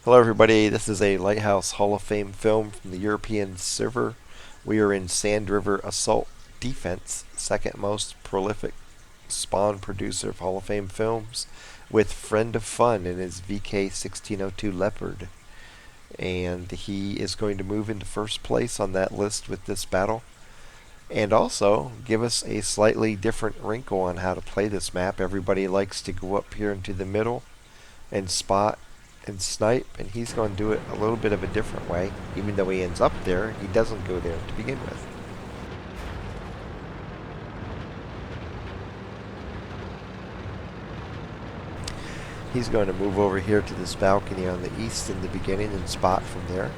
Hello everybody, this is a Lighthouse Hall of Fame film from the European server. We are in Sand River Assault Defense, second most prolific spawn producer of Hall of Fame films, with Friend of Fun in his VK1602 Leopard. And he is going to move into first place on that list with this battle. And also give us a slightly different wrinkle on how to play this map. Everybody likes to go up here into the middle and spot and snipe, and he's going to do it a little bit of a different way. Even though he ends up there, he doesn't go there to begin with. He's going to move over here to this balcony on the east in the beginning and spot from there.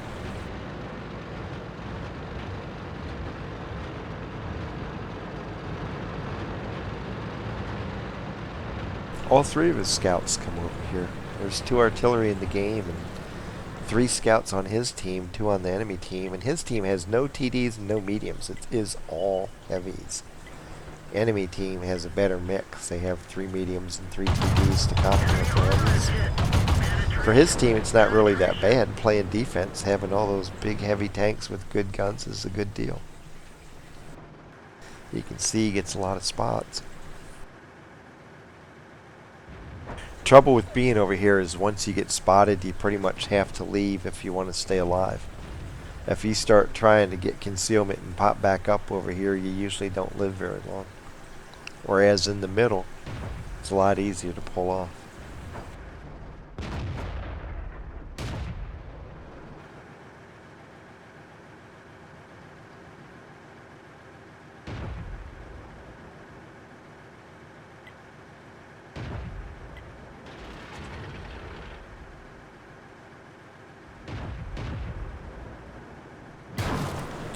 All three of his scouts come over here. There's 2 artillery in the game and 3 scouts on his team, 2 on the enemy team, and his team has no TDs and no mediums. It is all heavies. Enemy team has a better mix. They have 3 mediums and 3 TDs to complement the heavies. For his team, it's not really that bad. Playing defense, having all those big heavy tanks with good guns is a good deal. You can see he gets a lot of spots. Trouble with being over here is once you get spotted, you pretty much have to leave if you want to stay alive. If you start trying to get concealment and pop back up over here, you usually don't live very long. Whereas in the middle, it's a lot easier to pull off.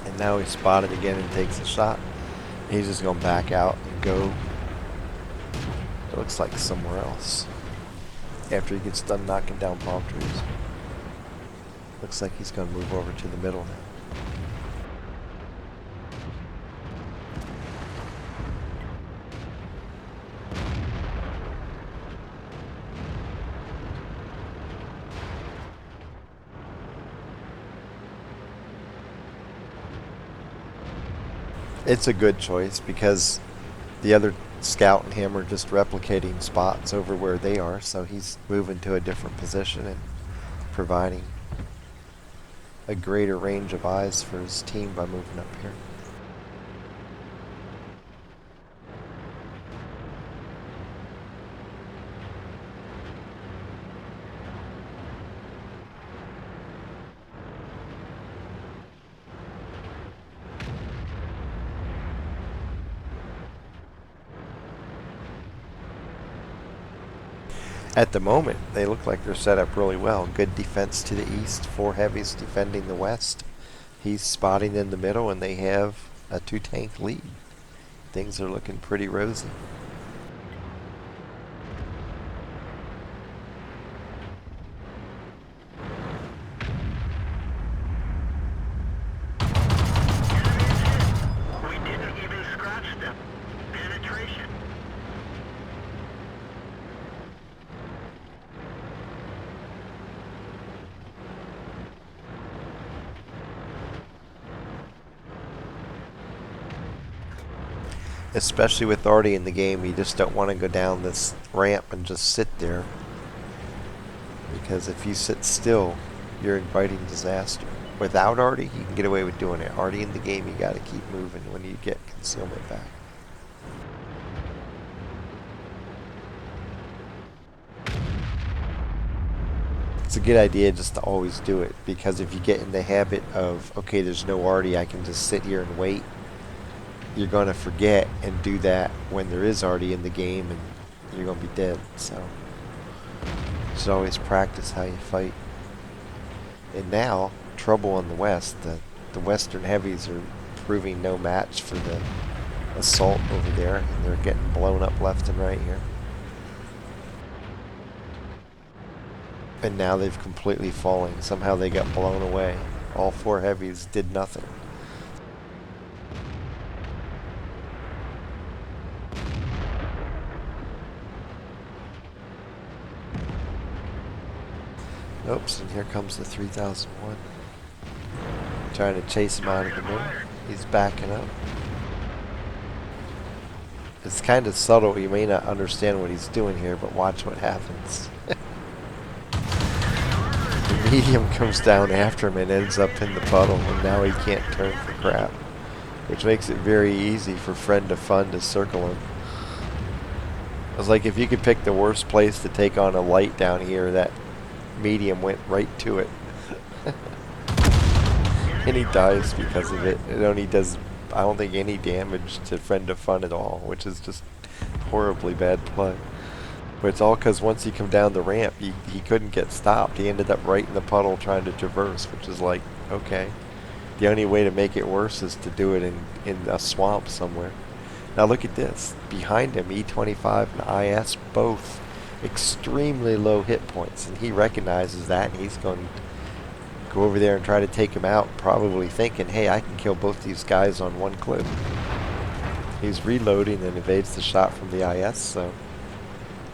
And now he's spotted again and takes a shot. He's just going to back out and go, it looks like somewhere else. After he gets done knocking down palm trees. Looks like he's going to move over to the middle now. It's a good choice because the other scout and him are just replicating spots over where they are, so he's moving to a different position and providing a greater range of eyes for his team by moving up here. At the moment, they look like they're set up really well. Good defense to the east, 4 heavies defending the west. He's spotting in the middle, and they have a 2-tank lead. Things are looking pretty rosy. We didn't even scratch them. Penetration. Especially with Artie in the game, you just don't want to go down this ramp and just sit there. Because if you sit still, you're inviting disaster. Without Artie, you can get away with doing it. Artie in the game, you got to keep moving when you get concealment back. It's a good idea just to always do it, because if you get in the habit of, okay, there's no Artie, I can just sit here and wait, you're going to forget and do that when there is Artie in the game, and you're going to be dead. So you should always practice how you fight. And now, trouble on the west. The western heavies are proving no match for the assault over there, and they're getting blown up left and right here. And now they've completely fallen. Somehow they got blown away. All 4 heavies did nothing. Oops, and here comes the 3001. Trying to chase him out of the middle. He's backing up. It's kind of subtle. You may not understand what he's doing here, but watch what happens. The medium comes down after him and ends up in the puddle, and now he can't turn for crap, which makes it very easy for Friend of Fun to circle him. It was like if you could pick the worst place to take on a light down here, that medium went right to it. And he dies because of it. It only does, I don't think, any damage to Friend of Fun at all, which is just horribly bad play. But it's all because once he come down the ramp, he couldn't get stopped. He ended up right in the puddle trying to traverse, which is like, okay. The only way to make it worse is to do it in a swamp somewhere. Now look at this. Behind him, E25 and IS both extremely low hit points, and he recognizes that, and he's going to go over there and try to take him out, probably thinking, hey, I can kill both these guys on one clip. He's reloading and evades the shot from the IS, so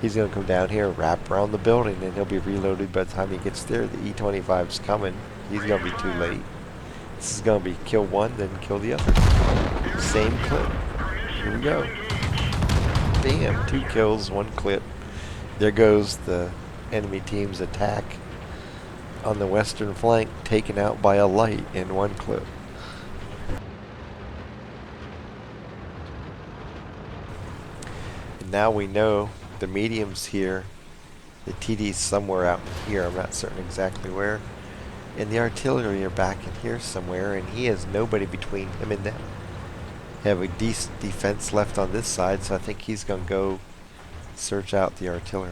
he's going to come down here, wrap around the building, and he'll be reloaded by the time he gets there. The E25's coming. He's going to be too late. This is going to be kill one, then kill the other. Same clip. Here we go. Bam, 2 kills, 1 clip. There goes the enemy team's attack on the western flank, taken out by a light in 1 clip. And now we know the medium's here, the TD's somewhere out here, I'm not certain exactly where, and the artillery are back in here somewhere, and he has nobody between him and them. Have a decent defense left on this side, so I think he's going to go search out the artillery.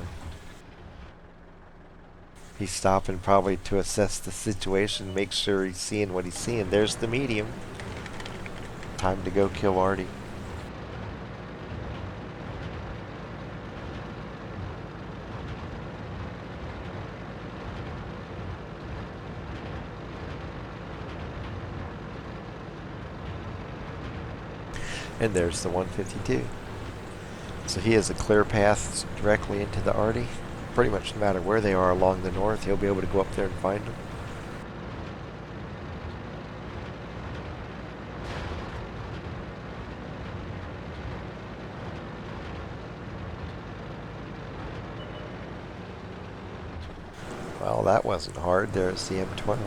He's stopping probably to assess the situation, make sure he's seeing what he's seeing. There's the medium. Time to go kill Artie. And there's the 152. So he has a clear path directly into the Artie. Pretty much no matter where they are along the north, he'll be able to go up there and find them. Well, that wasn't hard. There's the M12.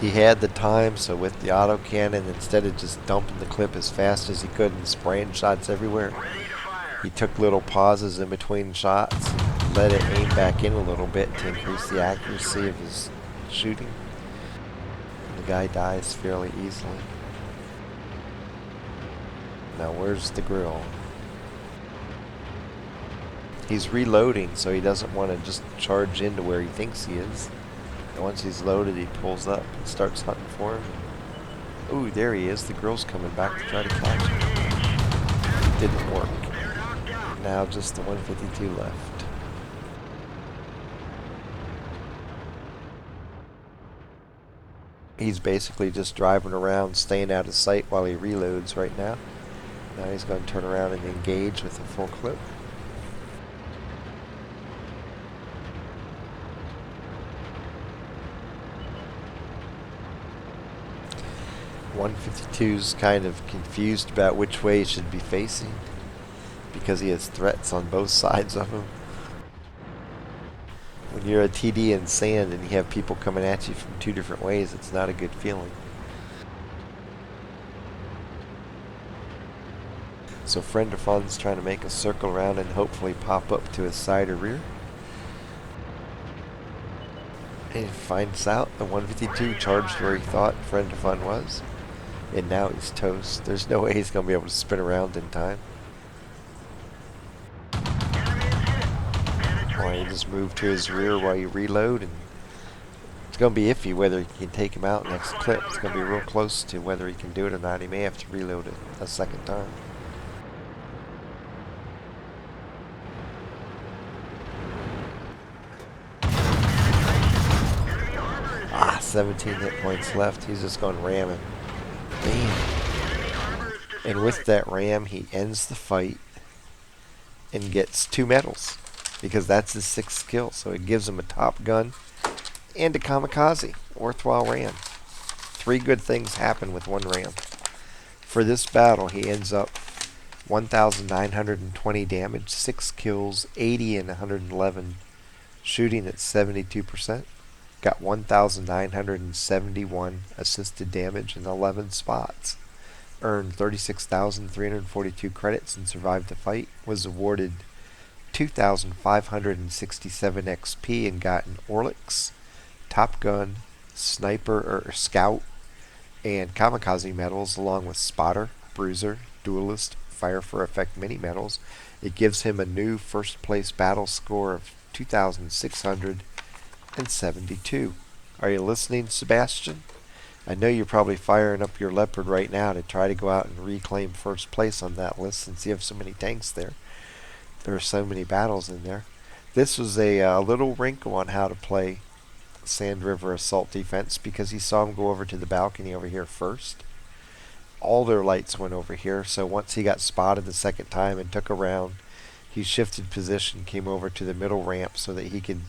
He had the time, so with the autocannon, instead of just dumping the clip as fast as he could and spraying shots everywhere, he took little pauses in between shots and let it aim back in a little bit to increase the accuracy of his shooting. And the guy dies fairly easily. Now where's the grill? He's reloading, so he doesn't want to just charge into where he thinks he is. And once he's loaded, he pulls up and starts hunting for him. Ooh, there he is. The girl's coming back to try to catch him. Didn't work. Now just the 152 left. He's basically just driving around, staying out of sight while he reloads right now. Now he's going to turn around and engage with a full clip. .152's kind of confused about which way he should be facing because he has threats on both sides of him. When you're a TD in sand and you have people coming at you from 2 different ways, it's not a good feeling. So Friend of Fun's trying to make a circle around and hopefully pop up to his side or rear. And he finds out the 152 charged where he thought Friend of Fun was. And now he's toast. There's no way he's going to be able to spin around in time. Or he just move to his rear while you reload, and it's going to be iffy whether he can take him out next clip. It's going to be real close to whether he can do it or not. He may have to reload it a second time. 17 hit points left. He's just going ramming. Bam. Enemy armor is And with destroyed. that ram, he ends the fight and gets 2 medals because that's his 6th kill. So it gives him a top gun and a kamikaze. Worthwhile ram. 3 good things happen with 1 ram. For this battle, he ends up 1,920 damage, 6 kills, 80 and 111, shooting at 72%. Got 1,971 assisted damage in 11 spots. Earned 36,342 credits and survived the fight. Was awarded 2,567 XP and got an Orliks, Top Gun, Sniper or Scout, and Kamikaze medals along with Spotter, Bruiser, Duelist, Fire for Effect mini medals. It gives him a new first place battle score of 2,672. Are you listening, Sebastian? I know you're probably firing up your Leopard right now to try to go out and reclaim first place on that list since you have so many tanks there. There are so many battles in there. This was a little wrinkle on how to play Sand River Assault Defense because he saw him go over to the balcony over here first. All their lights went over here, so once he got spotted the second time and took a round, he shifted position, came over to the middle ramp so that he could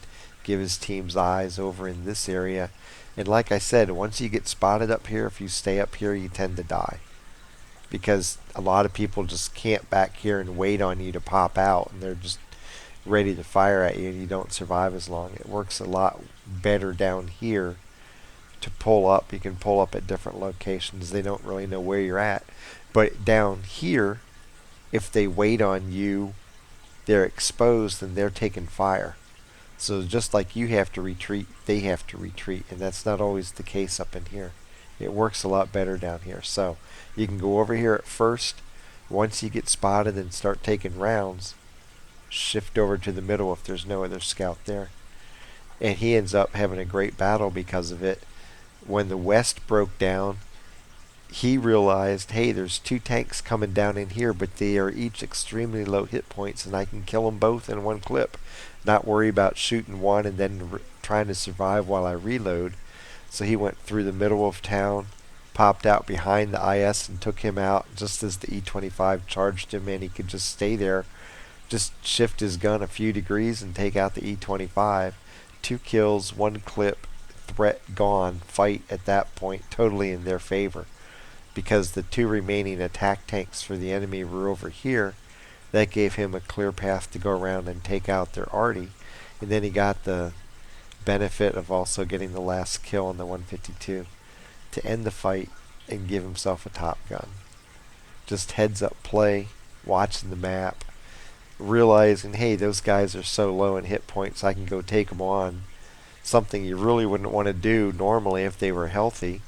give his team's eyes over in this area. And like I said, once you get spotted up here, if you stay up here, you tend to die. Because a lot of people just camp back here and wait on you to pop out, and they're just ready to fire at you, and you don't survive as long. It works a lot better down here to pull up. You can pull up at different locations. They don't really know where you're at. But down here, if they wait on you, they're exposed and they're taking fire. So just like you have to retreat, they have to retreat, and that's not always the case up in here. It works a lot better down here. So you can go over here at first. Once you get spotted and start taking rounds, shift over to the middle if there's no other scout there. And he ends up having a great battle because of it. When the west broke down, he realized, hey, there's 2 tanks coming down in here, but they are each extremely low hit points, and I can kill them both in one clip. Not worry about shooting one and then trying to survive while I reload. So he went through the middle of town, popped out behind the IS and took him out just as the E-25 charged him, and he could just stay there, just shift his gun a few degrees and take out the E-25. 2 kills, 1 clip, threat gone, fight at that point totally in their favor. Because the 2 remaining attack tanks for the enemy were over here, that gave him a clear path to go around and take out their arty. And then he got the benefit of also getting the last kill on the 152 to end the fight and give himself a top gun. Just heads up play, watching the map, realizing, hey, those guys are so low in hit points, I can go take them on. Something you really wouldn't want to do normally if they were healthy.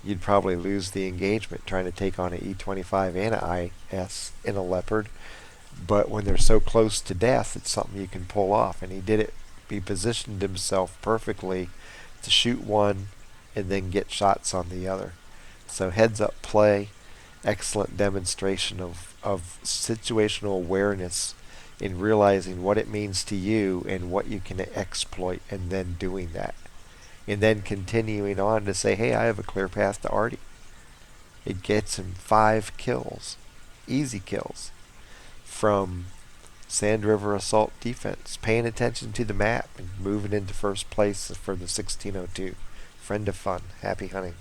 You'd probably lose the engagement trying to take on an E-25 and an IS in a Leopard. But when they're so close to death, it's something you can pull off. And he did it. He positioned himself perfectly to shoot one and then get shots on the other. So heads up play, excellent demonstration of situational awareness in realizing what it means to you and what you can exploit, and then doing that. And then continuing on to say, hey, I have a clear path to arty. It gets him 5 kills, easy kills, from Sand River Assault Defense, paying attention to the map and moving into first place for the 1602. Friend of fun. Happy hunting.